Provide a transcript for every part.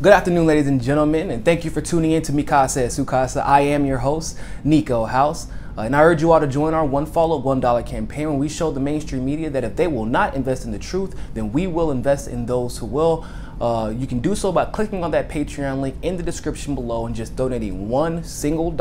Good afternoon, ladies and gentlemen, and thank you for tuning in to Mikasa Sukasa. I am your host, Niko House, and I urge you all to join our One Follow, $1 campaign when we show the mainstream media that if they will not invest in the truth, then we will invest in those who will. You can do so by clicking on that Patreon link in the description below and just donating $1 single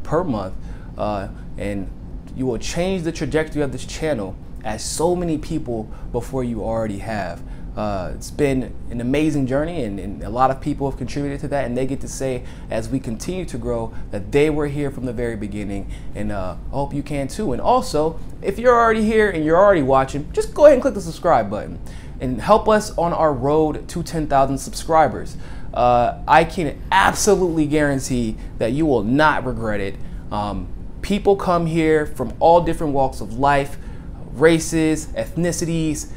per month, and you will change the trajectory of this channel as so many people before you already have. It's been an amazing journey, and a lot of people have contributed to that, and they get to say, as we continue to grow, that they were here from the very beginning, and I hope you can too. And also, if you're already here and you're already watching, just go ahead and click the subscribe button and help us on our road to 10,000 subscribers. I can absolutely guarantee that you will not regret it. People come here from all different walks of life, races, ethnicities,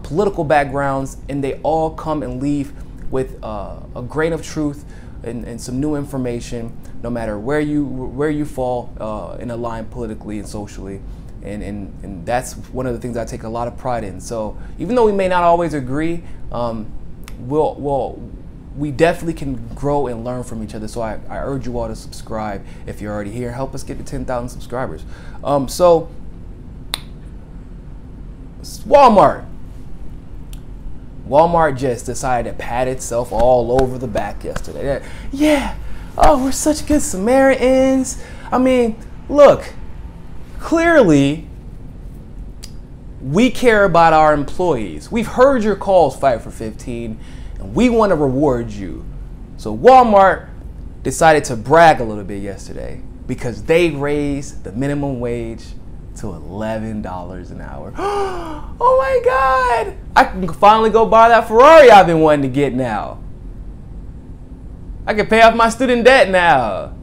political backgrounds, and they all come and leave with a grain of truth and some new information, no matter where you fall in a line politically and socially, and that's one of the things I take a lot of pride in. So even though we may not always agree, we definitely can grow and learn from each other. So I urge you all to subscribe if you're already here. Help us get to 10,000 subscribers. So Walmart just decided to pat itself all over the back yesterday. Yeah, oh, we're such good Samaritans. I mean, look, clearly we care about our employees. We've heard your calls, Fight for 15, and we want to reward you. So Walmart decided to brag a little bit yesterday because they raised the minimum wage to $11 an hour. Oh my God! I can finally go buy that Ferrari I've been wanting to get now. I can pay off my student debt now.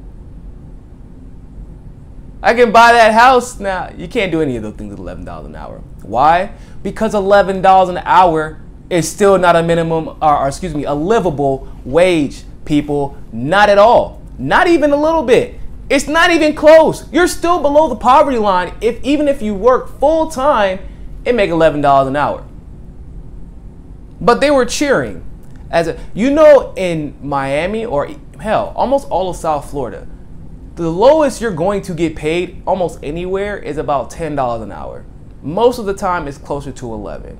I can buy that house now. You can't do any of those things with $11 an hour. Why? Because $11 an hour is still not a minimum, or excuse me, a livable wage, people. Not at all. Not even a little bit. It's not even close. You're still below the poverty line even if you work full time and make $11 an hour. But they were cheering. In Miami, or hell, almost all of South Florida, the lowest you're going to get paid almost anywhere is about $10 an hour. Most of the time it's closer to 11.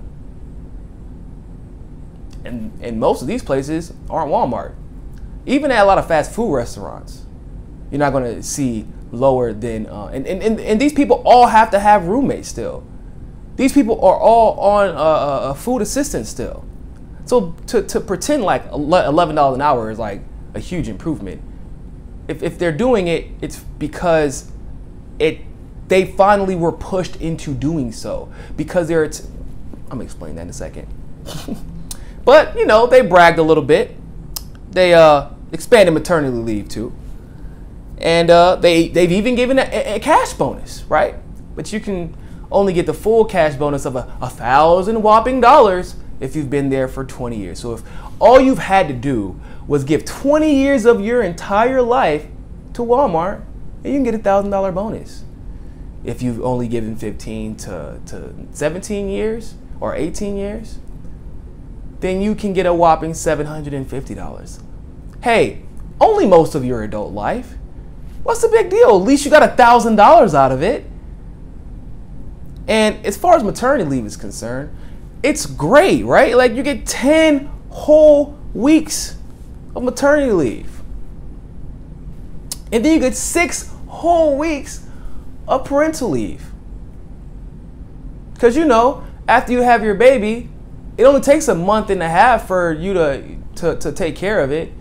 And most of these places aren't Walmart. Even at a lot of fast food restaurants, you're not going to see lower than, and these people all have to have roommates still. These people are all on a food assistance still. So to pretend like $11 an hour is like a huge improvement. If they're doing it, it's because they finally were pushed into doing so. Because I'm gonna explain that in a second. But you know, they bragged a little bit. They expanded maternity leave too. And they've even given a cash bonus, right? But you can only get the full cash bonus of $1,000 whopping if you've been there for 20 years. So if all you've had to do was give 20 years of your entire life to Walmart, and you can get a $1,000 bonus. If you've only given 15 to 17 years or 18 years, then you can get a whopping $750. Hey, only most of your adult life. What's the big deal? At least you got $1,000 out of it. And as far as maternity leave is concerned, it's great, right? Like you get 10 whole weeks of maternity leave. And then you get 6 whole weeks of parental leave. Because you know, after you have your baby, it only takes a month and a half for you to take care of it.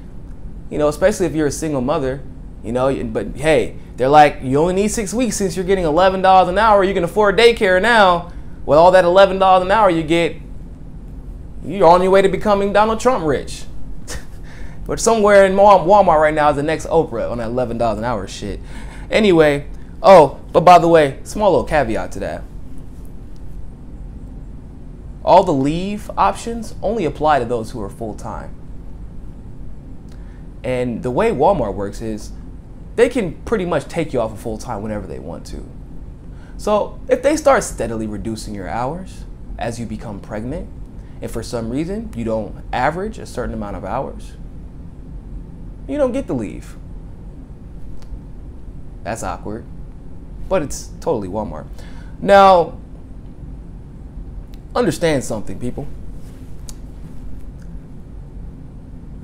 You know, especially if you're a single mother. You know, but hey, they're like, you only need 6 weeks since you're getting $11 an hour. You can afford daycare now. With all that $11 an hour you get, you're on your way to becoming Donald Trump rich. But somewhere in Walmart right now is the next Oprah on that $11 an hour shit. Anyway, but by the way, small little caveat to that. All the leave options only apply to those who are full-time. And the way Walmart works is they can pretty much take you off of full-time whenever they want to. So if they start steadily reducing your hours as you become pregnant, and for some reason you don't average a certain amount of hours, You don't get to leave. That's awkward. But it's totally Walmart. Now, understand something, people.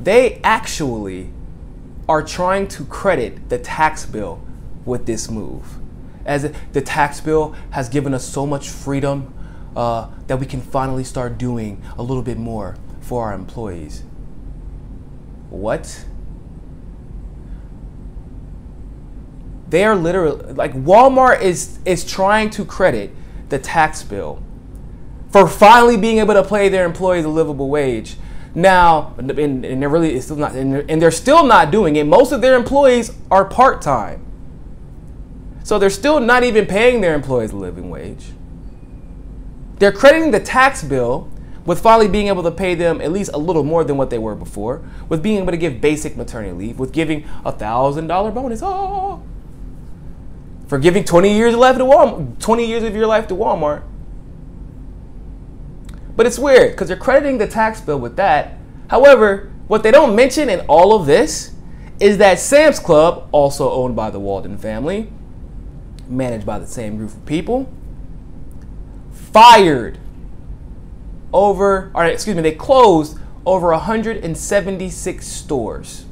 They actually are trying to credit the tax bill with this move. As the tax bill has given us so much freedom that we can finally start doing a little bit more for our employees. What? They are literally, like, Walmart is trying to credit the tax bill for finally being able to pay their employees a livable wage. Now, and they're really still not, and they're still not doing it. Most of their employees are part-time, so they're still not even paying their employees a living wage. They're crediting the tax bill with finally being able to pay them at least a little more than what they were before, with being able to give basic maternity leave, with giving $1,000 bonus. Oh, for giving 20 years left to Walmart, 20 years of your life to Walmart. But it's weird because they're crediting the tax bill with that. However, what they don't mention in all of this is that Sam's Club, also owned by the Walden family, managed by the same group of people, they closed over 176 stores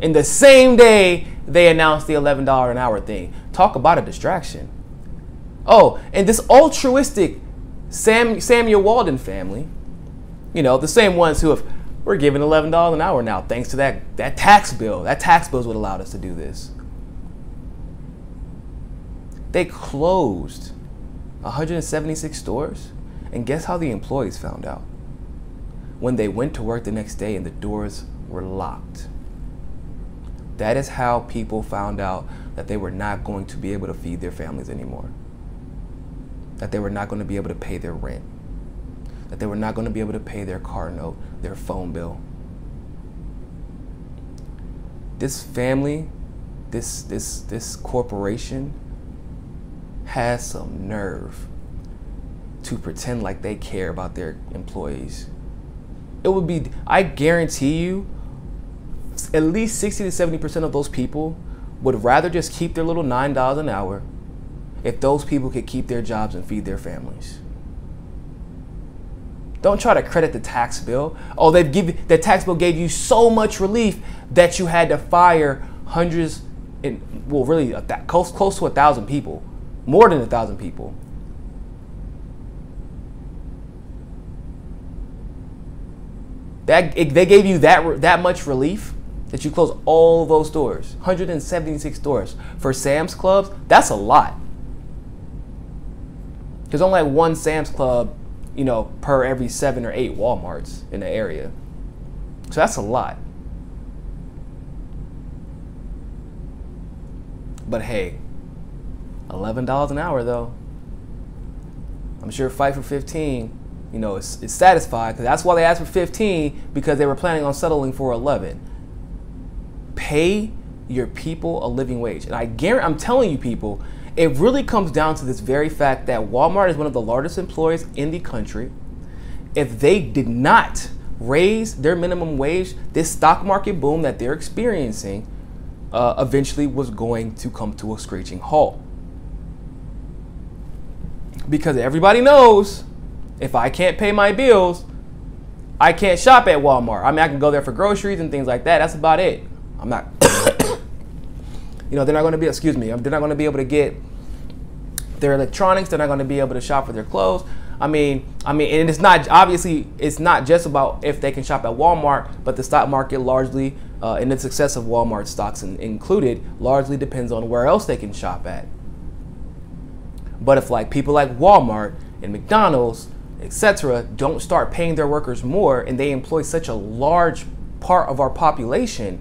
in the same day they announced the $11 an hour thing. Talk about a distraction. Oh, and this altruistic Samuel Walden family, you know, the same ones who we're giving $11 an hour now thanks to that tax bill. That tax bill is what allowed us to do this. They closed 176 stores, and guess how the employees found out? When they went to work the next day and the doors were locked. That is how people found out that they were not going to be able to feed their families anymore. That they were not going to be able to pay their rent. That they were not going to be able to pay their car note, their phone bill. This family, this corporation has some nerve to pretend like they care about their employees. It would be, I guarantee you, at least 60 to 70% of those people would rather just keep their little $9 an hour if those people could keep their jobs and feed their families. Don't try to credit the tax bill. Oh, the tax bill gave you so much relief that you had to fire hundreds, really close to 1,000 people, more than 1,000 people. They gave you that much relief that you closed all of those stores, 176 stores. For Sam's Clubs, that's a lot. There's only like one Sam's Club, you know, per every 7 or 8 Walmarts in the area. So that's a lot. But hey, $11 an hour though. I'm sure Fight for 15, you know, is satisfied, because that's why they asked for 15, because they were planning on settling for 11. Pay your people a living wage. And I'm telling you people, it really comes down to this very fact that Walmart is one of the largest employers in the country. If they did not raise their minimum wage, this stock market boom that they're experiencing eventually was going to come to a screeching halt. Because everybody knows, if I can't pay my bills, I can't shop at Walmart. I mean, I can go there for groceries and things like that. That's about it. I'm not, you know, they're not going to be, they're not going to be able to get their electronics. They're not going to be able to shop for their clothes. I mean, and it's not, obviously, it's not just about if they can shop at Walmart, but the stock market largely, and the success of Walmart stocks included, largely depends on where else they can shop at. But if like people like Walmart and McDonald's, etc., don't start paying their workers more, and they employ such a large part of our population,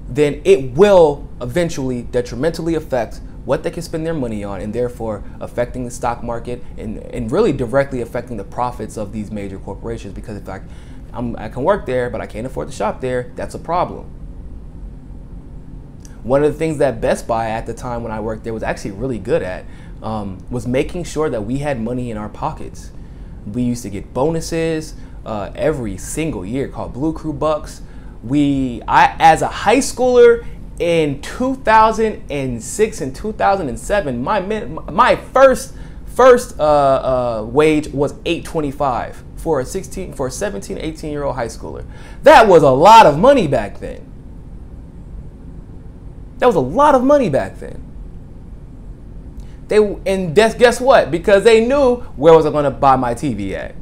then it will eventually detrimentally affect what they can spend their money on, and therefore affecting the stock market and really directly affecting the profits of these major corporations. Because if I can work there, but I can't afford to shop there, that's a problem. One of the things that Best Buy at the time when I worked there was actually really good at was making sure that we had money in our pockets. We used to get bonuses every single year called Blue Crew Bucks. I as a high schooler in 2006 and 2007, my first wage was $8.25 for a 17, 18-year-old high schooler. That was a lot of money back then. That was a lot of money back then. Guess what? Because they knew where was I going to buy my TV at?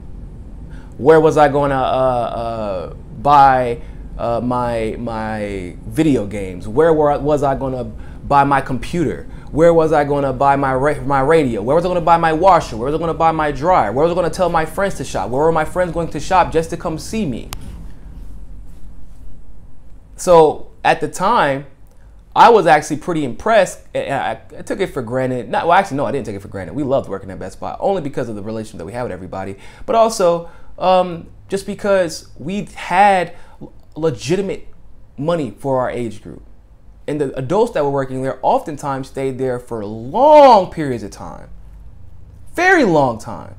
Where was I going to buy my video games? Where was I going to buy my computer? Where was I going to buy my radio? Where was I going to buy my washer? Where was I going to buy my dryer? Where was I going to tell my friends to shop? Where were my friends going to shop just to come see me? So at the time, I was actually pretty impressed. I took it for granted. Well, actually, no, I didn't take it for granted. We loved working at Best Buy, only because of the relationship that we have with everybody, but also just because we had legitimate money for our age group. And the adults that were working there oftentimes stayed there for long periods of time. Very long time.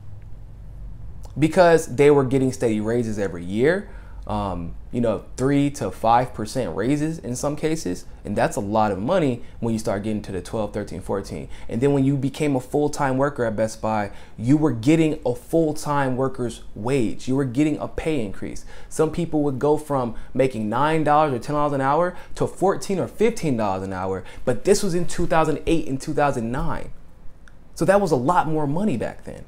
Because they were getting steady raises every year. 3 to 5% raises in some cases. And that's a lot of money when you start getting to the 12, 13, 14. And then when you became a full-time worker at Best Buy, you were getting a full-time worker's wage. You were getting a pay increase. Some people would go from making $9 or $10 an hour to $14 or $15 an hour. But this was in 2008 and 2009. So that was a lot more money back then.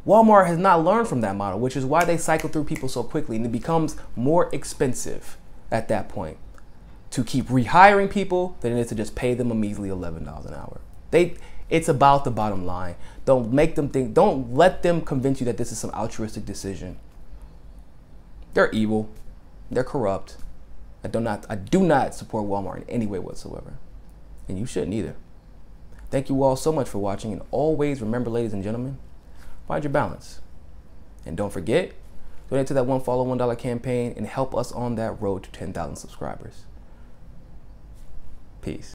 Walmart has not learned from that model, which is why they cycle through people so quickly, and it becomes more expensive at that point to keep rehiring people than it is to just pay them a measly $11 an hour. It's about the bottom line. Don't let them convince you that this is some altruistic decision. They're evil. They're corrupt. I do not support Walmart in any way whatsoever. And you shouldn't either. Thank you all so much for watching, and always remember, ladies and gentlemen, find your balance. And don't forget, donate to that One Follow $1 campaign and help us on that road to 10,000 subscribers. Peace.